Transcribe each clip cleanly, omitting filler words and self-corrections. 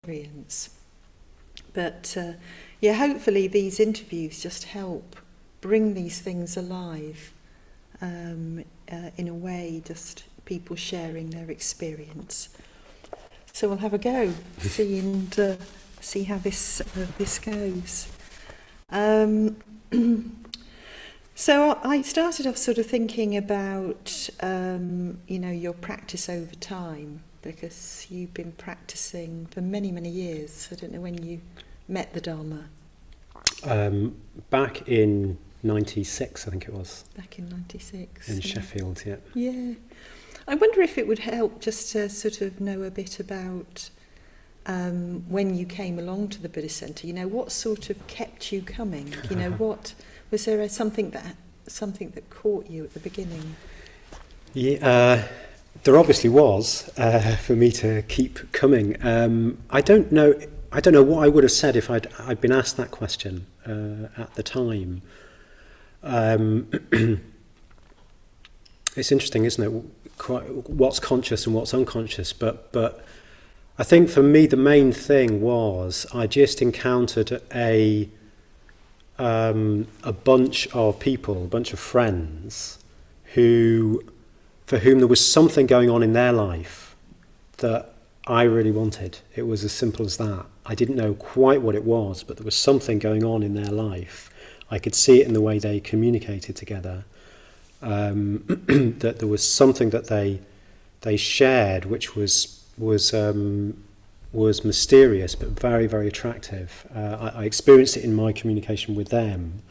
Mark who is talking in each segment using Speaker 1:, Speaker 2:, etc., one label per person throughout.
Speaker 1: experience. But hopefully these interviews just help bring these things alive in a way, just people sharing their experience. So we'll have a go, see how this goes. So I started off sort of thinking about your practice over time, because you've been practicing for many, many years. I don't know when you met the Dharma.
Speaker 2: Back in 96, I think it was.
Speaker 1: Back in 96.
Speaker 2: In Sheffield, yeah.
Speaker 1: Yeah. I wonder if it would help just to sort of know a bit about when you came along to the Buddhist Centre. What sort of kept you coming? What was there something that caught you at the beginning?
Speaker 2: Yeah, there obviously was for me to keep coming. I don't know what I would have said if I'd been asked that question at the time. It's interesting, isn't it? What's conscious and what's unconscious. But I think for me the main thing was I just encountered a bunch of people, a bunch of friends for whom there was something going on in their life that I really wanted. It was as simple as that. I didn't know quite what it was, but there was something going on in their life. I could see it in the way they communicated together. That there was something that they shared, which was mysterious but very, very attractive. I experienced it in my communication with them.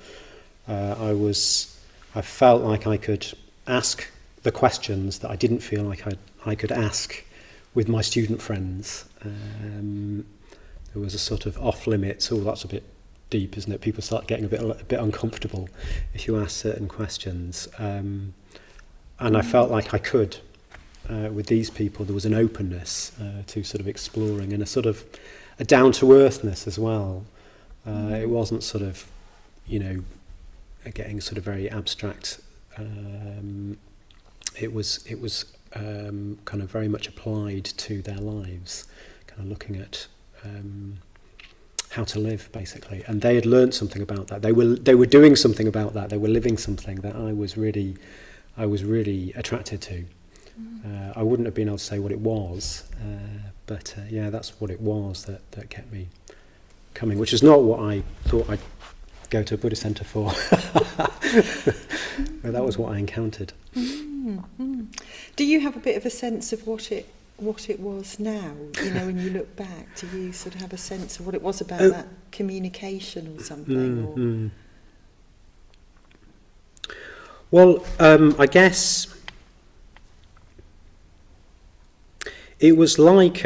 Speaker 2: I felt like I could ask the questions that I didn't feel like I could ask with my student friends. There was a sort of off limits. Oh, that's a bit deep, isn't it? People start getting a bit uncomfortable if you ask certain questions. And I felt like I could. With these people, there was an openness to sort of exploring, and a sort of a down-to-earthness as well. It wasn't sort of, getting sort of very abstract. It was kind of very much applied to their lives, kind of looking at how to live, basically. And they had learned something about that. They were doing something about that. They were living something that I was really attracted to. I wouldn't have been able to say what it was, but that's what it was that kept me coming, which is not what I thought I'd go to a Buddhist centre for. But that was what I encountered.
Speaker 1: Mm-hmm. Do you have a bit of a sense of what it was now? When you look back, do you sort of have a sense of what it was about that communication or something?
Speaker 2: Well, I guess it was like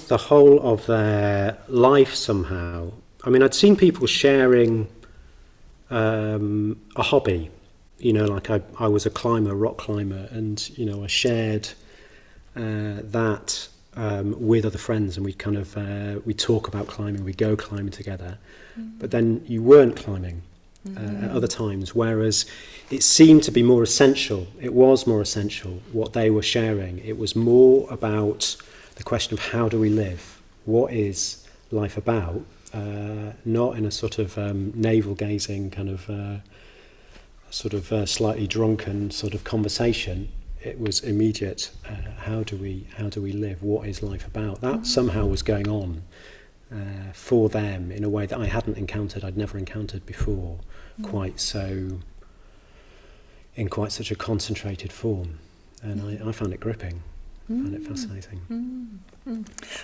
Speaker 2: the whole of their life somehow. I mean, I'd seen people sharing a hobby. Like I was a climber, rock climber, and I shared that with other friends, and we'd talk about climbing, we'd go climbing together. But then you weren't climbing at other times, whereas it seemed to be more essential. It was more essential what they were sharing. It was more about the question of how do we live? What is life about? Not in a sort of navel-gazing kind of slightly drunken sort of conversation. It was immediate. How do we live? What is life about? That somehow was going on for them in a way that I hadn't encountered. I'd never encountered before, in quite such a concentrated form, and I found it gripping. I found it fascinating.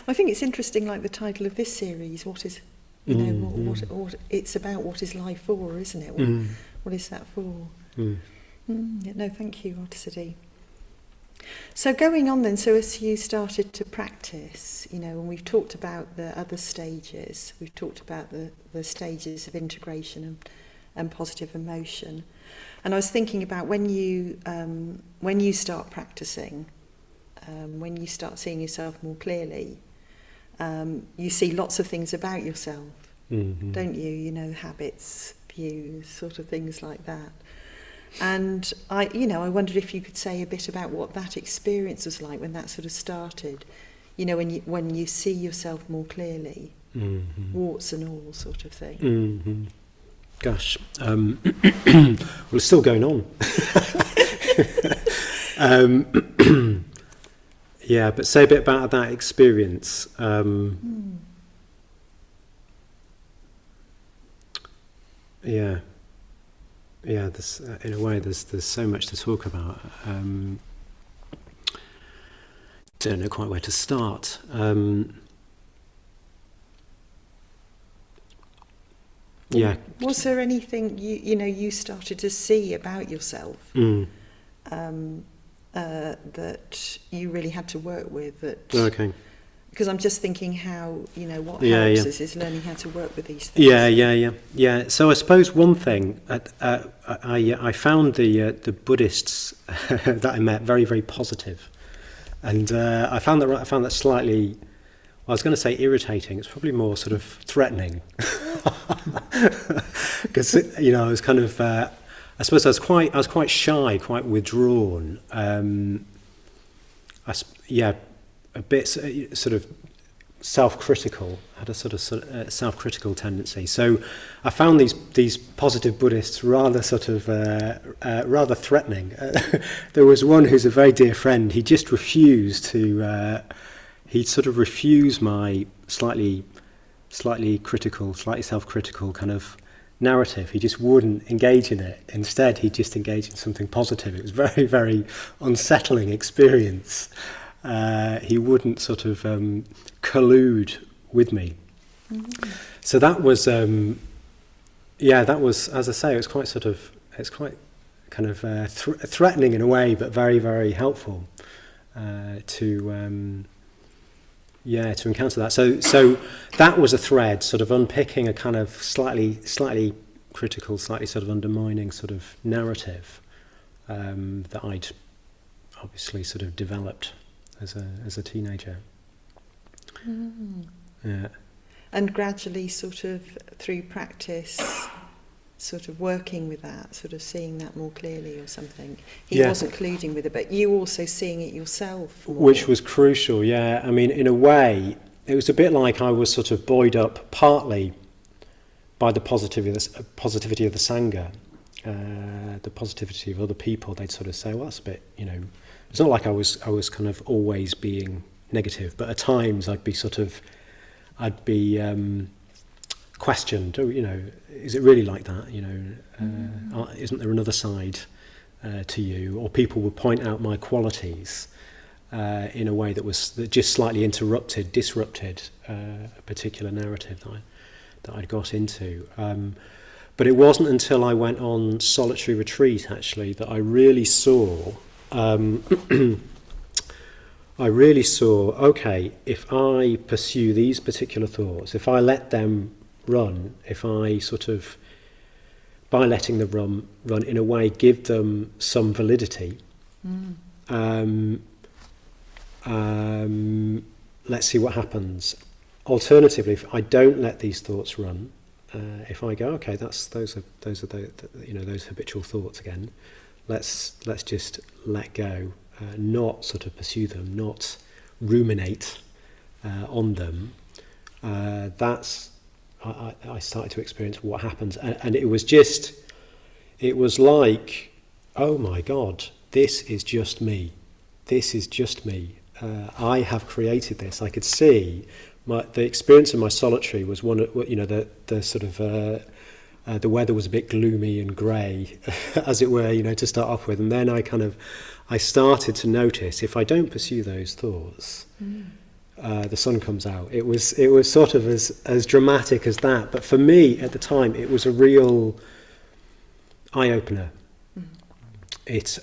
Speaker 1: I think it's interesting, like the title of this series. What is, what it's about? What is life for? Isn't it? What is that for? No, thank you, Arthasiddhi. So going on then, so as you started to practice, and we've talked about the other stages, we've talked about the stages of integration and positive emotion. And I was thinking about when you start practicing, when you start seeing yourself more clearly, you see lots of things about yourself, don't you? Habits, views, sort of things like that. And I wondered if you could say a bit about what that experience was like when that sort of started. When you see yourself more clearly, warts and all sort of thing.
Speaker 2: Mm-hmm. Gosh, well, it's still going on. Yeah, but say a bit about that experience. Yeah. There's, in a way, there's so much to talk about. Don't know quite where to start. Yeah.
Speaker 1: Was there anything you started to see about yourself that you really had to work with?
Speaker 2: Okay.
Speaker 1: Because I'm just thinking how what helps us is learning how to work with these things.
Speaker 2: Yeah. So I suppose one thing I found the Buddhists that I met very, very positive, and I found that slightly. Well, I was going to say irritating. It's probably more sort of threatening, because I was kind of. I suppose I was quite shy, quite withdrawn. A bit sort of self-critical. I had a sort of self-critical tendency. So I found these positive Buddhists rather sort of rather threatening. There was one who's a very dear friend. He just refused to. He'd sort of refused my slightly critical, slightly self-critical kind of narrative. He just wouldn't engage in it. Instead, he just engaged in something positive. It was very, very unsettling experience. He wouldn't sort of collude with me. Mm-hmm. So that was, that was, as I say, it's quite kind of threatening in a way, but very, very helpful to encounter that. So that was a thread, sort of unpicking a kind of slightly critical, slightly sort of undermining sort of narrative that I'd obviously sort of developed as a teenager. Yeah.
Speaker 1: And gradually, sort of through practice, sort of working with that, sort of seeing that more clearly or something. He wasn't colluding with it, but you also seeing it yourself.
Speaker 2: Which was crucial, yeah. I mean, in a way, it was a bit like I was sort of buoyed up partly by the positivity of the Sangha, the positivity of other people. They'd sort of say, well, that's a bit, it's not like I was kind of always being negative, but at times I'd be questioned. Is it really like that? Isn't there another side to you? Or people would point out my qualities in a way that just slightly disrupted a particular narrative that I'd got into. But it wasn't until I went on solitary retreat, actually, that I really saw. Okay, if I pursue these particular thoughts, if I let them run, if I sort of, by letting them run in a way, give them some validity, let's see what happens. Alternatively, if I don't let these thoughts run, if I go, okay, those are those habitual thoughts again, let's just let go, not sort of pursue them, not ruminate on them. I started to experience what happens, and it was like, oh my God, this is just me. I have created this. I could see the experience of my solitary was one of, the sort of the weather was a bit gloomy and grey, as it were, to start off with, and then I started to notice, if I don't pursue those thoughts, the sun comes out. It was sort of as dramatic as that, but for me at the time it was a real eye-opener. It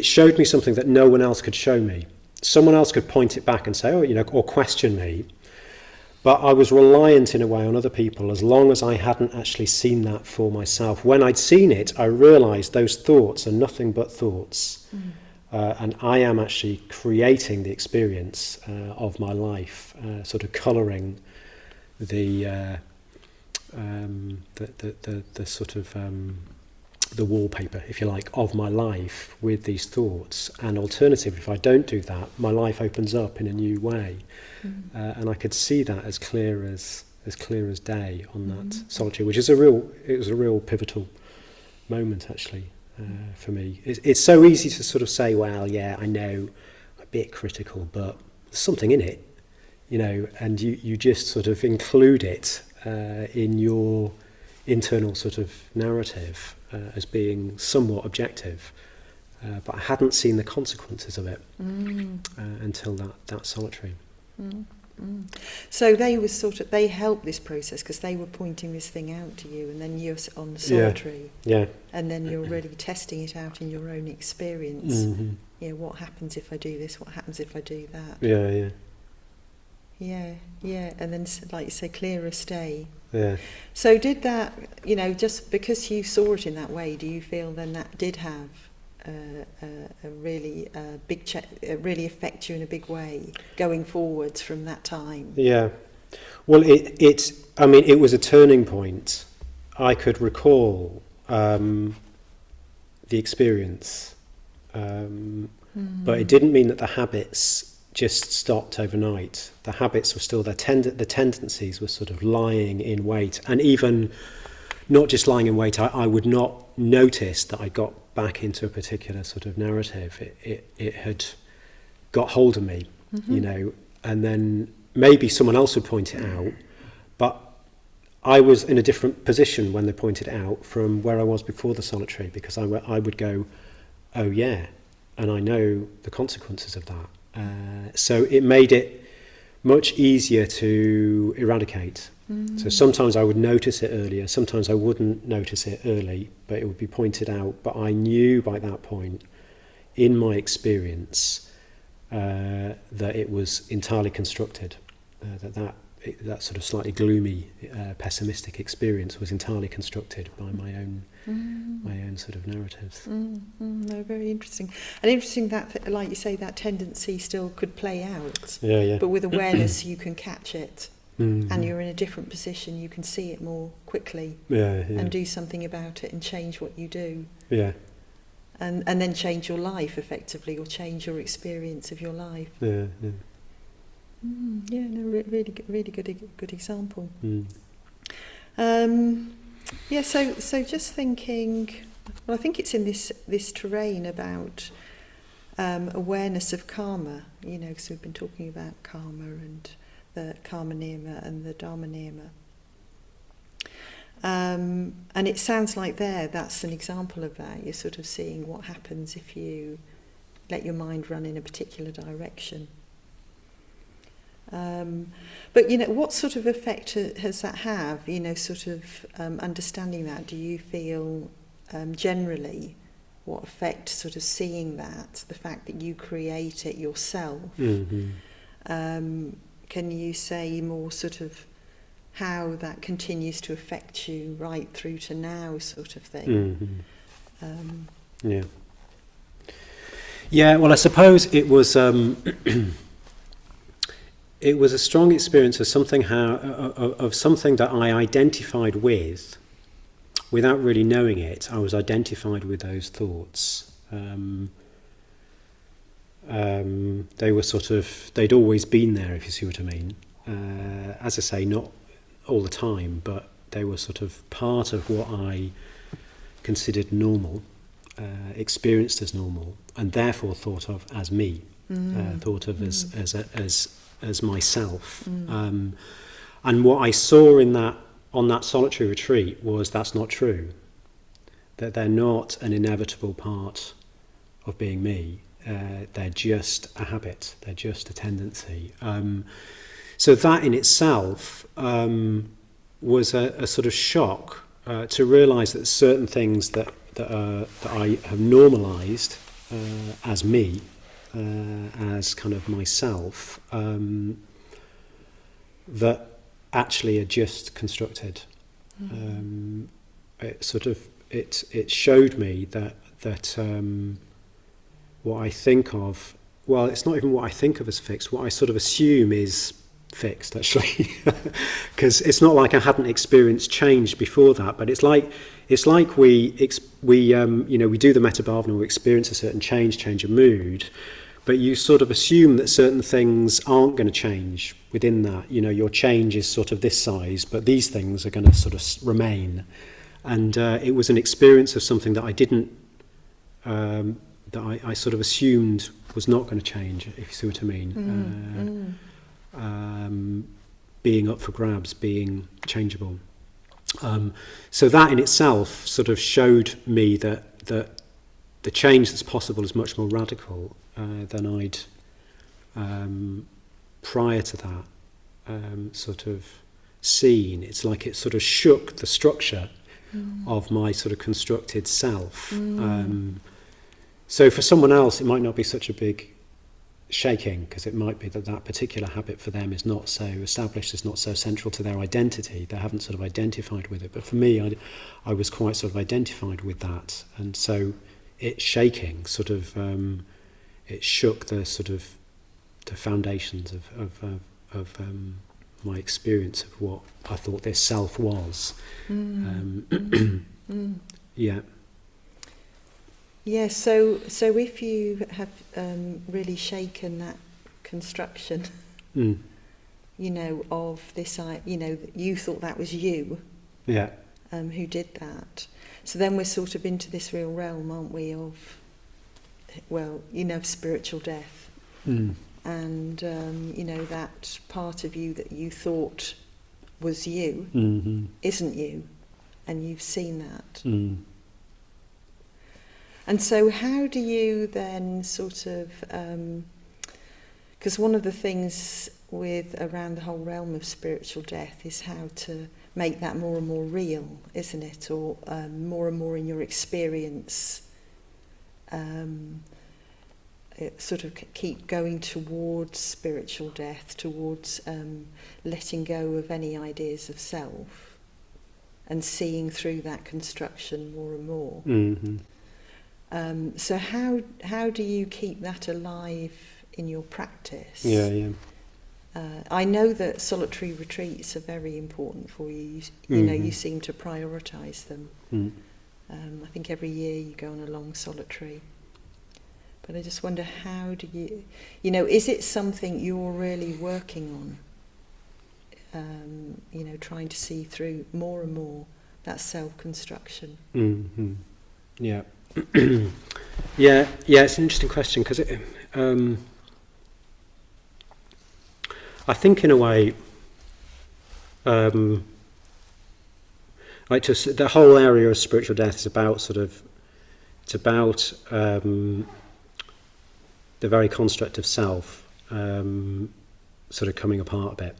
Speaker 2: showed me something that no one else could show me. Someone else could point it back and say, or question me, but I was reliant in a way on other people as long as I hadn't actually seen that for myself. When I'd seen it, I realised those thoughts are nothing but thoughts. And I am actually creating the experience of my life, sort of colouring the sort of the wallpaper, if you like, of my life with these thoughts. And alternatively, if I don't do that, my life opens up in a new way. And I could see that as clear as day on that solitude, which is it was a real pivotal moment actually for me. It's so easy to sort of say, well, yeah, I know, I'm a bit critical, but there's something in it, you know, and you just sort of include it in your internal sort of narrative as being somewhat objective. But I hadn't seen the consequences of it until that solitary.
Speaker 1: So they helped this process because they were pointing this thing out to you, and then you're on the solitary, and then you're really testing it out in your own experience. You know, what happens if I do this? What happens if I do that? Yeah. And then, like you say, clearest day.
Speaker 2: Yeah.
Speaker 1: So did that, you know, just because you saw it in that way, do you feel then that did have a really really affect you in a big way going forwards from that time?
Speaker 2: Yeah. Well, it was a turning point. I could recall the experience, but it didn't mean that the habits just stopped overnight. The habits were still there. The tendencies were sort of lying in wait, and even not just lying in wait. I would not notice that I got back into a particular sort of narrative. It had got hold of me, you know, and then maybe someone else would point it out, but I was in a different position when they pointed it out from where I was before the solitary, because I would go, oh yeah, and I know the consequences of that. So it made it much easier to eradicate. So sometimes I would notice it earlier, sometimes I wouldn't notice it early, but it would be pointed out. But I knew by that point, in my experience, that it was entirely constructed, that sort of slightly gloomy, pessimistic experience was entirely constructed by my own sort of narratives.
Speaker 1: No, very interesting. And interesting that, like you say, that tendency still could play out.
Speaker 2: Yeah.
Speaker 1: But with awareness, you can catch it, and you're in a different position. You can see it more quickly, and do something about it, and change what you do. Yeah. And then change your life effectively, or change your experience of your life.
Speaker 2: Yeah.
Speaker 1: Really good example. So just thinking, well, I think it's in this terrain about awareness of karma, you know, because we've been talking about karma and the karma niyama and the dharma niyama. And it sounds like that's an example of that. You're sort of seeing what happens if you let your mind run in a particular direction. But, you know, what sort of effect has that have, you know, sort of understanding that? Do you feel generally what effect sort of seeing that, the fact that you create it yourself? Can you say more sort of how that continues to affect you right through to now, sort of thing?
Speaker 2: Yeah, well, I suppose it was it was a strong experience of something that I identified with without really knowing it. I was identified with those thoughts. They were they'd always been there, if you see what I mean. As I say, not all the time, but they were sort of part of what I considered normal, experienced as normal, and therefore thought of as me, thought of as myself. And what I saw on that solitary retreat was that's not true. That they're not an inevitable part of being me. They're just a habit. They're just a tendency. So that in itself was a sort of shock to realise that certain things that I have normalised as me, as kind of myself, that actually are just constructed. It showed me that what I think of, well, it's not even what I think of as fixed. What I sort of assume is fixed, actually, because it's not like I hadn't experienced change before that, but it's like we do the metabhavana, we experience a certain change of mood, but you sort of assume that certain things aren't going to change within that. Your change is sort of this size, but these things are going to sort of remain. And it was an experience of something that I didn't, that I sort of assumed was not going to change, if you see what I mean. Being up for grabs, being changeable. So that in itself sort of showed me that the change that's possible is much more radical than I'd prior to that sort of seen. It's like it sort of shook the structure of my sort of constructed self. So for someone else, it might not be such a big shaking, because it might be that particular habit for them is not so established, is not so central to their identity. They haven't sort of identified with it. But for me, I was quite sort of identified with that, and so it's shaking sort of it shook the sort of the foundations of my experience of what I thought this self was. Yeah.
Speaker 1: Yeah, so if you have really shaken that construction, of this, you thought that was you, who did that. So then we're sort of into this real realm, aren't we, of, spiritual death. And, that part of you that you thought was you isn't you, and you've seen that. And so how do you then sort of, because one of the things around the whole realm of spiritual death is how to make that more and more real, isn't it? Or more and more in your experience, sort of keep going towards spiritual death, towards letting go of any ideas of self and seeing through that construction more and more. So how do you keep that alive in your practice? I know that solitary retreats are very important for you. You seem to prioritise them. I think every year you go on a long solitary. But I just wonder, how do you, is it something you're really working on? Trying to see through more and more that self-construction.
Speaker 2: Yeah. Yeah, it's an interesting question, because I think in a way, the whole area of spiritual death is about the very construct of self sort of coming apart a bit.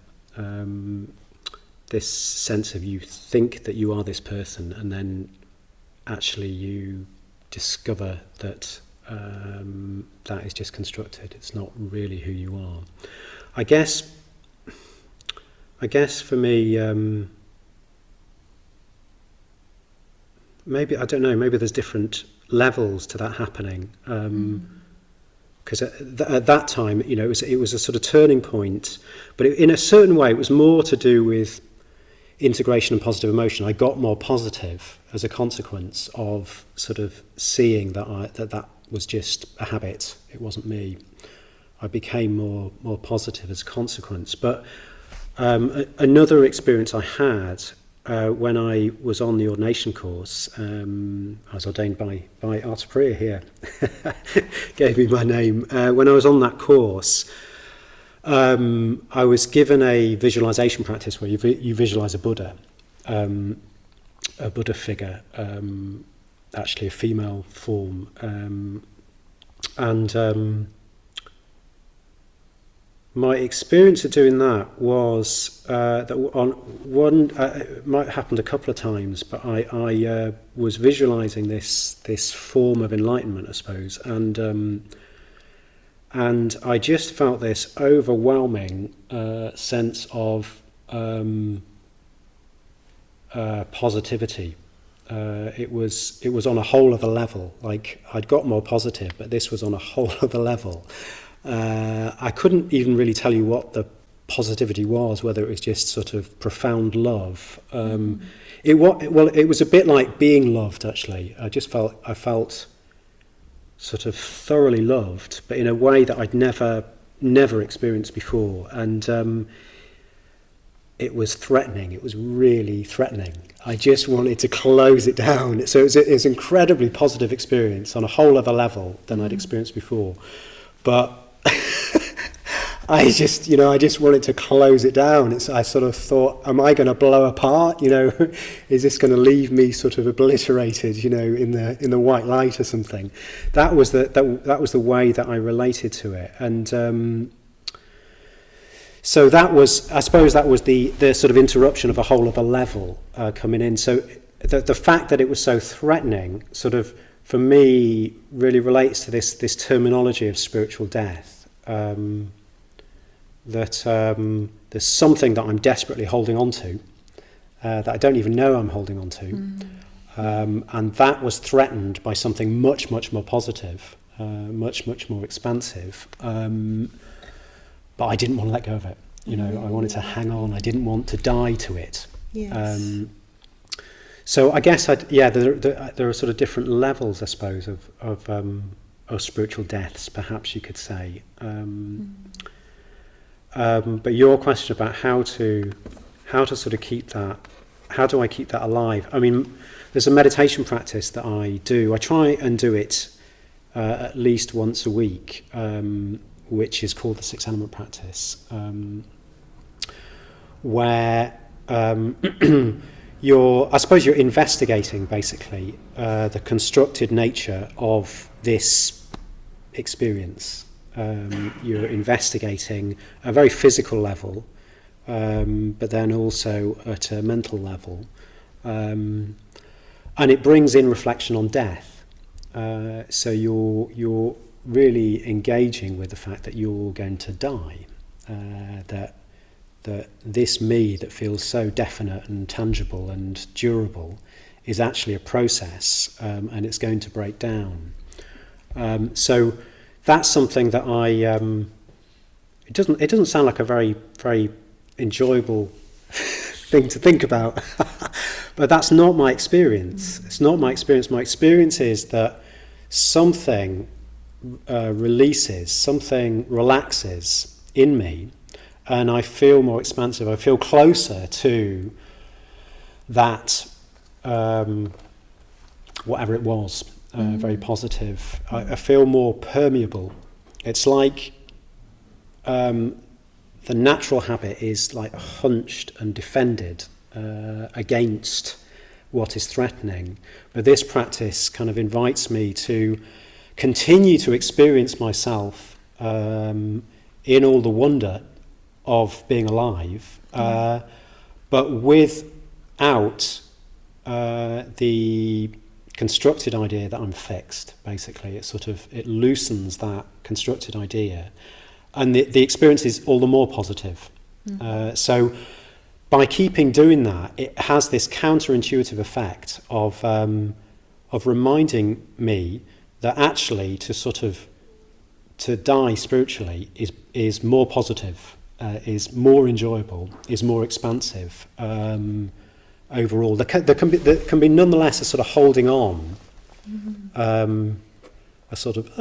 Speaker 2: This sense of, you think that you are this person, and then actually you discover that that is just constructed. It's not really who you are. I guess for me, maybe, I don't know, maybe there's different levels to that happening. Because at that time, it was a sort of turning point, but in a certain way, it was more to do with integration and positive emotion. I got more positive as a consequence of sort of seeing that was just a habit. It wasn't me. I became more positive as a consequence. But another experience I had when I was on the ordination course, I was ordained by Arthasiddhi here, gave me my name. When I was on that course, I was given a visualization practice where you visualize a Buddha figure, actually a female form, and my experience of doing that was that on one, it might have happened a couple of times, but I was visualizing this form of enlightenment, I suppose, and I just felt this overwhelming sense of positivity. It was on a whole other level. Like, I'd got more positive, but this was on a whole other level. I couldn't even really tell you what the positivity was, whether it was just sort of profound love. It was a bit like being loved, actually. I felt sort of thoroughly loved, but in a way that I'd never experienced before. And it was threatening. It was really threatening. I just wanted to close it down. So it was an incredibly positive experience on a whole other level than I'd experienced before. But I just wanted to close it down. I sort of thought, am I going to blow apart? Is this going to leave me sort of obliterated? In the white light or something. That was the way that I related to it, and so that was, I suppose, that was the sort of interruption of a whole other level coming in. So the fact that it was so threatening, sort of for me, really relates to this terminology of spiritual death. That there's something that I'm desperately holding on to, that I don't even know I'm holding on to, and that was threatened by something much, much more positive, much, much more expansive, but I didn't want to let go of it. I wanted to hang on. I didn't want to die to it.
Speaker 1: Yes.
Speaker 2: So I guess there are sort of different levels, I suppose, of spiritual deaths, perhaps you could say. But your question about how to sort of keep that, how do I keep that alive? I mean, there's a meditation practice that I do. I try and do it at least once a week, which is called the 6 element practice, where I suppose you're investigating basically the constructed nature of this experience. You're investigating a very physical level, but then also at a mental level, and it brings in reflection on death. So you're really engaging with the fact that you're going to die, that this me that feels so definite and tangible and durable is actually a process, and it's going to break down. So that's something that it doesn't sound like a very, very enjoyable thing to think about, but that's not my experience. It's not my experience. My experience is that something releases, something relaxes in me, and I feel more expansive. I feel closer to that, whatever it was, very positive. I feel more permeable. It's like the natural habit is like hunched and defended against what is threatening. But this practice kind of invites me to continue to experience myself in all the wonder of being alive, but without the constructed idea that I'm fixed. Basically, it loosens that constructed idea, and the experience is all the more positive. So by keeping doing that, it has this counterintuitive effect of reminding me that actually to die spiritually is more positive, is more enjoyable, is more expansive. Overall, there can be nonetheless a sort of holding on, a sort of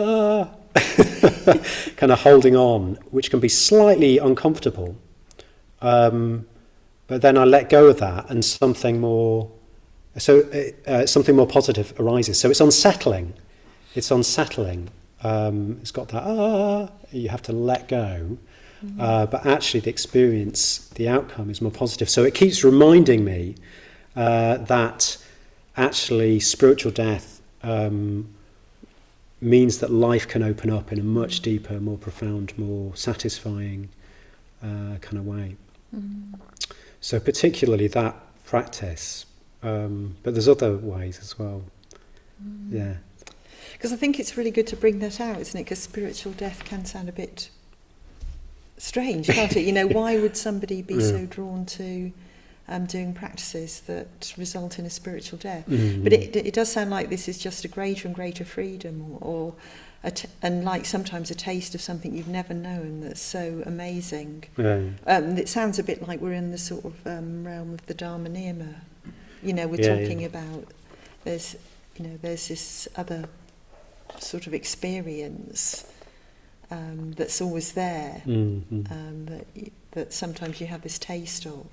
Speaker 2: kind of holding on, which can be slightly uncomfortable. But then I let go of that, and something more positive arises. So it's unsettling. It's unsettling. It's got that you have to let go. But actually the experience, the outcome is more positive. So it keeps reminding me that actually spiritual death means that life can open up in a much deeper, more profound, more satisfying kind of way. So particularly that practice, but there's other ways as well. Yeah.
Speaker 1: Because I think it's really good to bring that out, isn't it? Because spiritual death can sound a bit strange, can't it? Why would somebody be so drawn to doing practices that result in a spiritual death? But it does sound like this is just a greater and greater freedom, or and like sometimes a taste of something you've never known that's so amazing.
Speaker 2: Right.
Speaker 1: It sounds a bit like we're in the sort of realm of the Dharma Nirma. We're talking about there's this other sort of experience that's always there, that sometimes you have this taste of.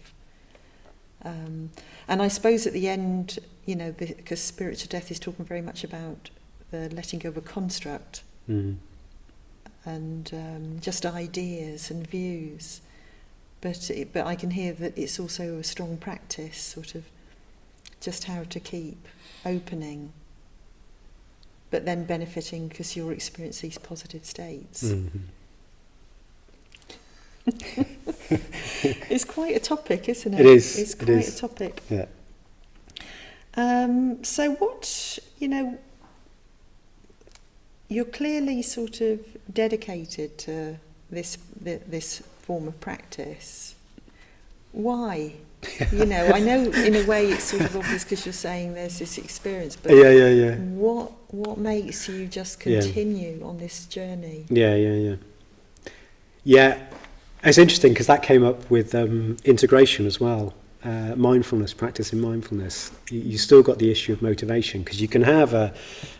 Speaker 1: And I suppose at the end, because spiritual death is talking very much about the letting go of a construct and just ideas and views. But I can hear that it's also a strong practice, sort of just how to keep opening, but then benefiting because you'll experience these positive states. It's quite a topic, isn't it?
Speaker 2: It is.
Speaker 1: It's quite a topic.
Speaker 2: Yeah.
Speaker 1: So what, you're clearly sort of dedicated to this form of practice. Why? I know in a way it's sort of obvious because you're saying there's this experience, but what makes you just continue on this journey?
Speaker 2: Yeah, it's interesting because that came up with integration as well. Mindfulness, practicing mindfulness. You still got the issue of motivation because you can have a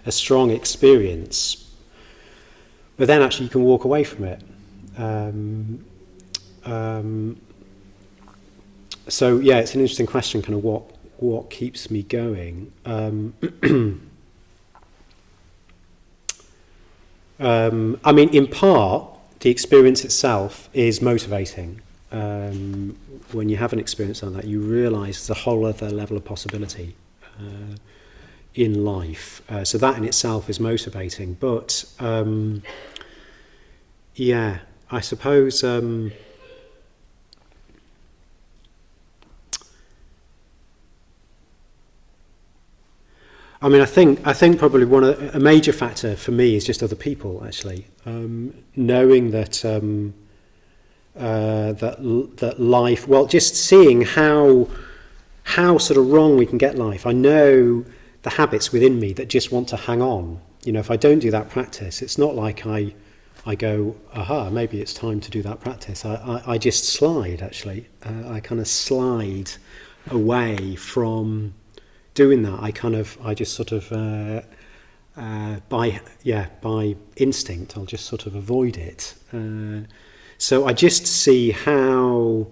Speaker 2: strong experience, but then actually you can walk away from it. So yeah, it's an interesting question, kind of what keeps me going. I mean, in part, the experience itself is motivating. When you have an experience like that, you realise there's a whole other level of possibility in life. So that in itself is motivating. But I suppose I think probably a major factor for me is just other people, actually. Knowing that that life, well, just seeing how sort of wrong we can get life. I know the habits within me that just want to hang on. If I don't do that practice, it's not like I go, aha, maybe it's time to do that practice. I just slide, actually. I kind of slide away from doing that. I just sort of by instinct I'll just sort of avoid it. So I just see how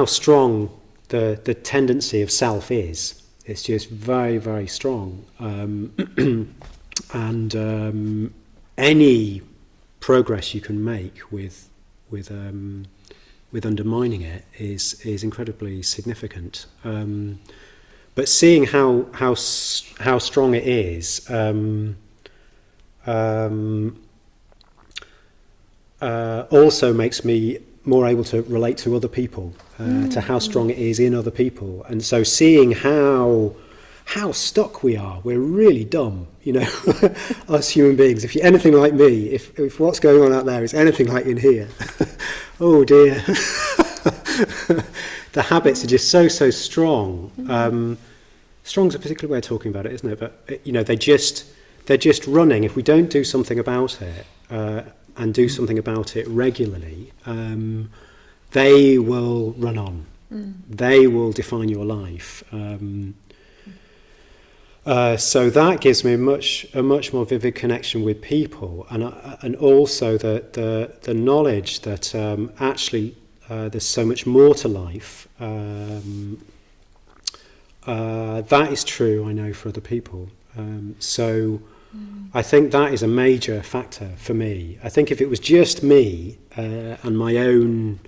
Speaker 2: strong the tendency of self is. It's just very, very strong, and any progress you can make with undermining it is incredibly significant. But seeing how strong it is also makes me more able to relate to other people, to how strong it is in other people. And so seeing how stuck we are, we're really dumb, us human beings. If you're anything like me, if what's going on out there is anything like in here, oh dear. The habits are just so strong. Strong's a particular way of talking about it, isn't it? But they're just running. If we don't do something about it, and do something about it regularly, they will run on. They will define your life. So that gives me a much more vivid connection with people, and also the knowledge that actually there's so much more to life. That is true, I know, for other people. I think that is a major factor for me. I think if it was just me and my own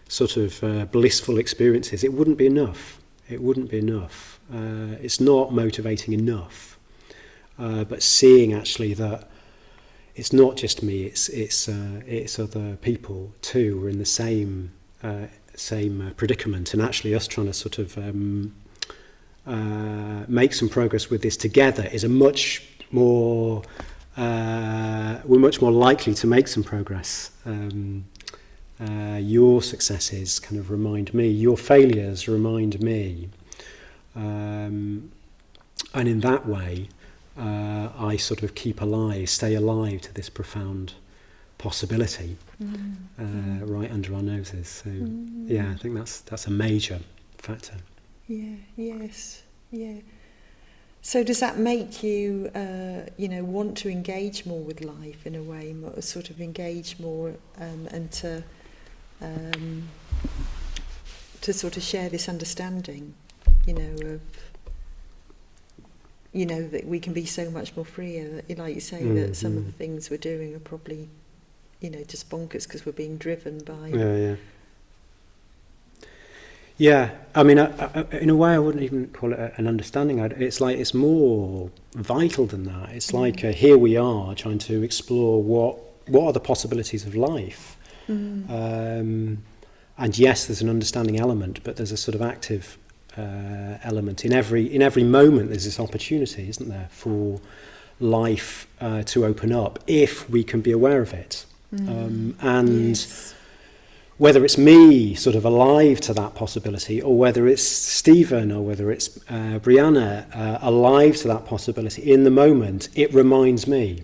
Speaker 2: sort of blissful experiences, it wouldn't be enough. It's not motivating enough. But seeing actually that it's not just me, it's other people too. We're in the same predicament, and actually us trying to sort of make some progress with this together is we're much more likely to make some progress. Your successes kind of remind me, your failures remind me, and in that way I sort of stay alive to this profound possibility right under our noses. So yeah, I think that's a major factor.
Speaker 1: Yeah. Yes. Yeah. So does that make you, want to engage more with life in a way, sort of engage more, and to sort of share this understanding, of, that we can be so much more freer. Like you say, that some of the things we're doing are probably, just bonkers because we're being driven by.
Speaker 2: Yeah. Yeah, I mean, in a way, I wouldn't even call it an understanding. It's like it's more vital than that. It's like here we are trying to explore what are the possibilities of life. And yes, there's an understanding element, but there's a sort of active element in every moment. There's this opportunity, isn't there, for life to open up if we can be aware of it. And yes. Whether it's me sort of alive to that possibility, or whether it's Stephen, or whether it's Brianna alive to that possibility in the moment, it reminds me.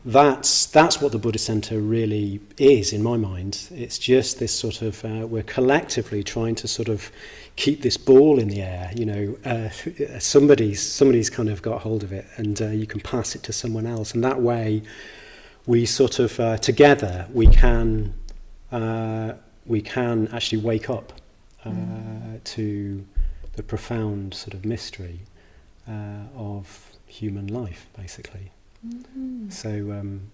Speaker 2: That's what the Buddhist Centre really is in my mind. It's just this sort of we're collectively trying to sort of keep this ball in the air. Somebody's kind of got hold of it, and you can pass it to someone else, and that way we sort of together we can actually wake up to the profound sort of mystery of human life, basically. So and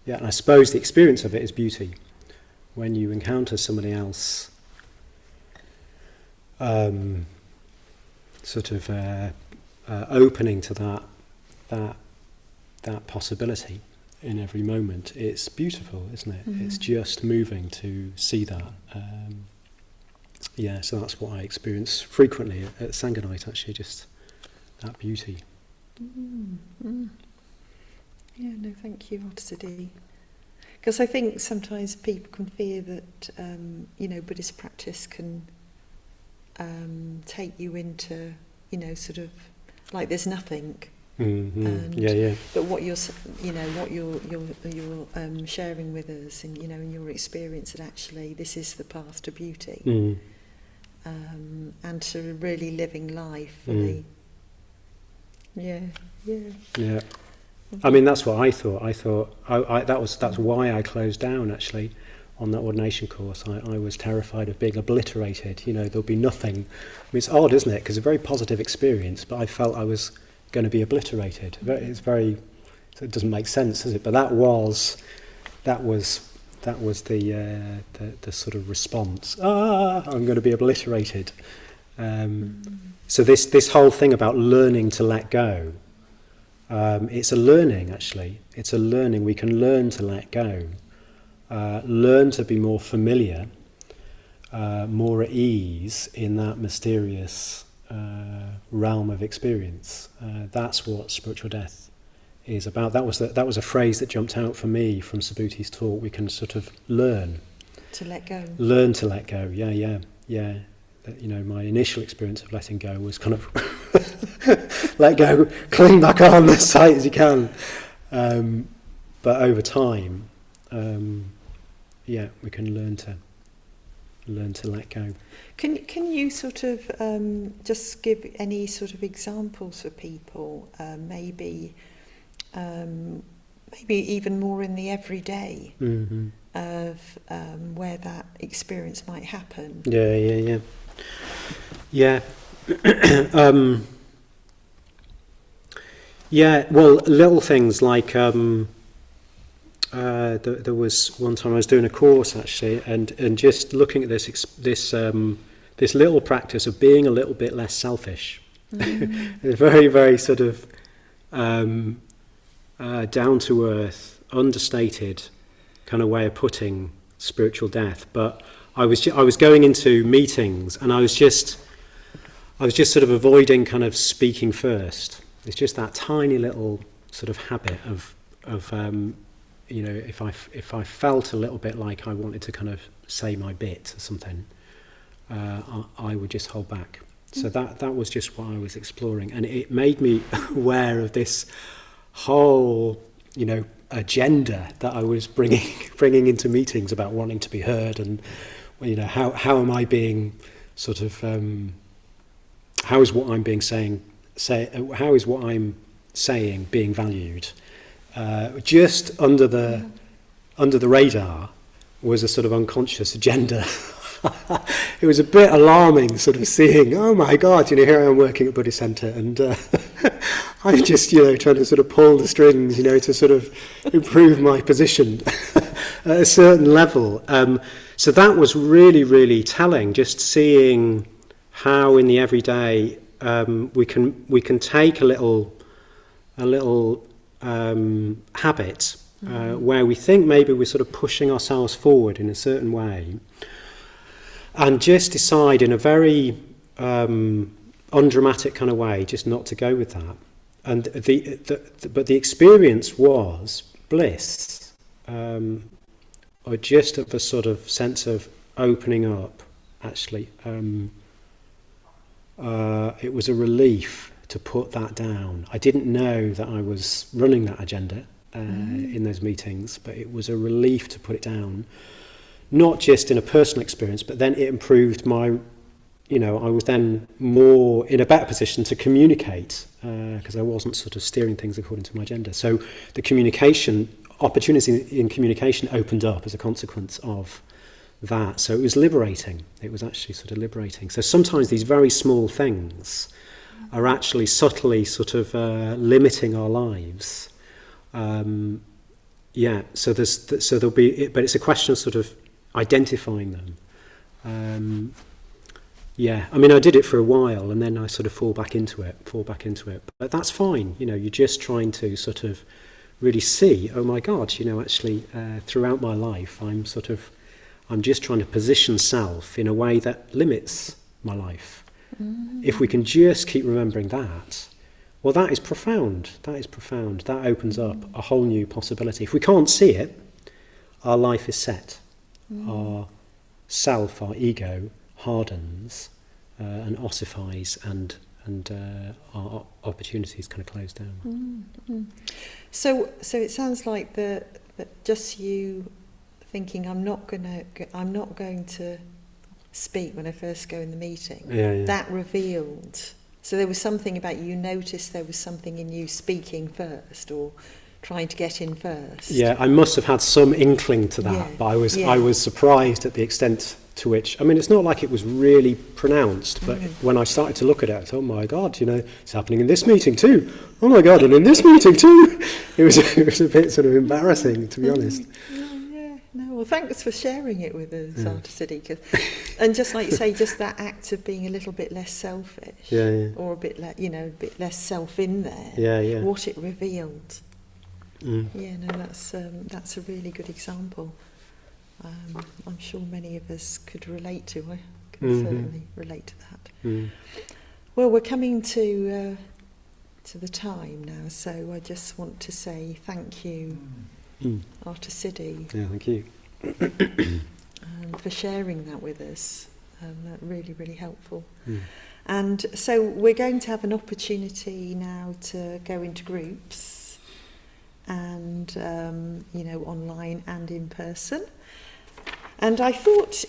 Speaker 2: I suppose the experience of it is beauty. When you encounter somebody else sort of opening to that possibility in every moment, it's beautiful, isn't it? It's just moving to see that. So that's what I experience frequently at Sangha night, actually, just that beauty.
Speaker 1: Yeah, no, thank you, Arthasiddhi. Because I think sometimes people can fear that, Buddhist practice can take you into, sort of like there's nothing. And but what you're sharing with us, and in your experience, that actually this is the path to beauty, and to really living life fully. Yeah.
Speaker 2: I mean, that's what I thought. That's why I closed down actually on that ordination course. I was terrified of being obliterated. There'll be nothing. I mean, it's odd, isn't it? Because it's a very positive experience, but I felt I was going to be obliterated. It doesn't make sense, does it? But that was the sort of response. I'm going to be obliterated. So this whole thing about learning to let go, it's a learning, actually. It's a learning. We can learn to let go, learn to be more familiar, more at ease in that mysterious realm of experience. That's what spiritual death is about. That was a phrase that jumped out for me from Subhuti's talk. We can sort of learn
Speaker 1: to let go.
Speaker 2: Learn to let go. Yeah. My initial experience of letting go was kind of let go, cling back on as tight as you can. But over time, we can learn to let go.
Speaker 1: Can you sort of just give any sort of examples for people, maybe even more in the everyday of where that experience might happen?
Speaker 2: Well, little things like there was one time I was doing a course actually, and just looking at this little practice of being a little bit less selfish. It's very, very sort of down to earth, understated kind of way of putting spiritual death. But I was going into meetings, and I was just sort of avoiding kind of speaking first. It's just that tiny little sort of habit of if I felt a little bit like I wanted to kind of say my bit or something, I would just hold back. So that was just what I was exploring, and it made me aware of this whole, agenda that I was bringing into meetings about wanting to be heard, and how am I being sort of how is what I'm being how is what I'm saying being valued? Just under the radar was a sort of unconscious agenda. It was a bit alarming, sort of seeing, oh my God, here I am working at Buddhist Centre, and I'm just, trying to sort of pull the strings, to sort of improve my position at a certain level. So that was really, really telling, just seeing how in the everyday we can take a little habit where we think maybe we're sort of pushing ourselves forward in a certain way, and just decide in a very undramatic kind of way just not to go with that. And but the experience was bliss, or just of a sort of sense of opening up, actually. It was a relief to put that down. I didn't know that I was running that agenda in those meetings, but it was a relief to put it down. Not just in a personal experience, but then it improved my, I was then more in a better position to communicate, because I wasn't sort of steering things according to my agenda. So the opportunities in communication opened up as a consequence of that. So it was liberating. It was actually sort of liberating. So sometimes these very small things are actually subtly sort of limiting our lives. So there'll be, but it's a question of sort of identifying them. I did it for a while, and then I sort of fall back into it. But that's fine. You're just trying to sort of really see, oh my God, actually throughout my life, I'm just trying to position self in a way that limits my life. If we can just keep remembering that, well, that is profound. That opens up a whole new possibility. If we can't see it, our life is set. Our self, our ego, hardens and ossifies, and our opportunities kind of close down.
Speaker 1: So it sounds like that just you thinking, I'm not going to speak when I first go in the meeting. That revealed. So there was something about you noticed there was something in you speaking first, or trying to get in first. Yeah,
Speaker 2: I must have had some inkling to that, but I was surprised at the extent to which, it's not like it was really pronounced, but when I started to look at it, I thought, oh my God, it's happening in this meeting too. Oh my God, and in this meeting too. It was a bit sort of embarrassing, to be honest.
Speaker 1: Well, thanks for sharing it with us, Arthasiddhi. And just like you say, just that act of being a little bit less selfish, or a bit less self in there. What it revealed. That's a really good example. I'm sure many of us could relate to. I can certainly relate to that. Well, we're coming to the time now, so I just want to say thank you, Arthasiddhi.
Speaker 2: Yeah, thank you.
Speaker 1: For sharing that with us. That's really, really helpful. And so we're going to have an opportunity now to go into groups, and online and in person. And I thought,